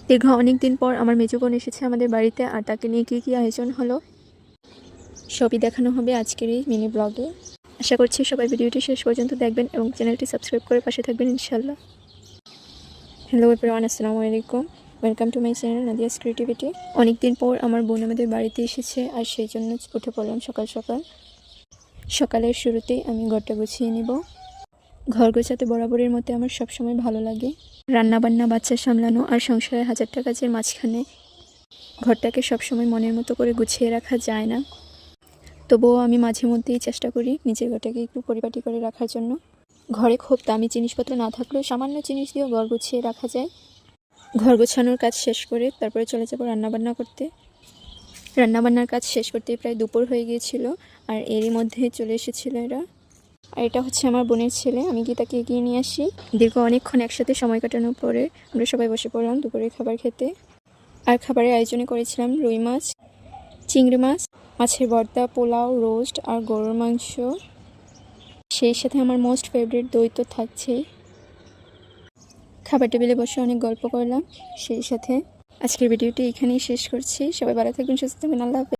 দীর্ঘ অনেক দিন পর আমার মেজো বোন এসেছে আমাদের বাড়িতে, আর তাকে নিয়ে কী আয়োজন হলো সবই দেখানো হবে আজকের এই মিনি ব্লগে। আশা করছি সবাই ভিডিওটি শেষ পর্যন্ত দেখবেন এবং চ্যানেলটি সাবস্ক্রাইব করে পাশে থাকবেন ইনশাল্লাহ। হ্যালো এভরিওয়ান, আসসালামু আলাইকুম। Welcome to my channel Nadia's creativity. অনেক দিন পর আমার বোন আমাদের বাড়িতে এসেছে, আর সেই জন্য উঠে পড়লাম সকাল সকাল। সকালের শুরুতেই আমি ঘরটা গুছিয়ে নিব। ঘর গোছাতে বরাবরের মতো আমার সবসময় ভালো লাগে। রান্নাবান্না, বাচ্চা সামলানো আর সংসারের হাজারটা কাজের মাঝখানে ঘরটাকে সবসময় মনের মতো করে গুছিয়ে রাখা যায় না, তবুও আমি মাঝে মধ্যেই চেষ্টা করি নিজের ঘরটাকে একটু পরিপাটি করে রাখার জন্য। ঘরে খুব দামি জিনিসপত্র না থাকলেও সামান্য জিনিস দিয়েও ঘর গুছিয়ে রাখা যায়। ঘর গোছানোর কাজ শেষ করে তারপরে চলে যাব রান্নাবান্না করতে। রান্নাবান্নার কাজ শেষ করতে প্রায় দুপুর হয়ে গিয়েছিল, আর এরই মধ্যে চলে এসেছিল এরা। আর এটা হচ্ছে আমার বোনের ছেলে। আমি কি তাকে এগিয়ে নিয়ে আসি। দীর্ঘ অনেকক্ষণ একসাথে সময় কাটানোর পরে আমরা সবাই বসে পড়লাম দুপুরের খাবার খেতে। আর খাবারের আয়োজনে করেছিলাম রুই মাছ, চিংড়ি মাছ, মাছের ভর্তা, পোলাও, রোস্ট আর গরুর মাংস। সেই সাথে আমার মোস্ট ফেভারিট দই তো থাকছেই। খাবার টেবিলে বসে অনেক গল্প করলাম। সেই সাথে আজকের ভিডিওটি এখানেই শেষ করছি। সবাই ভালো থাকবেন, সুস্থ থাকবেন, আল্লাহ হাফেজ।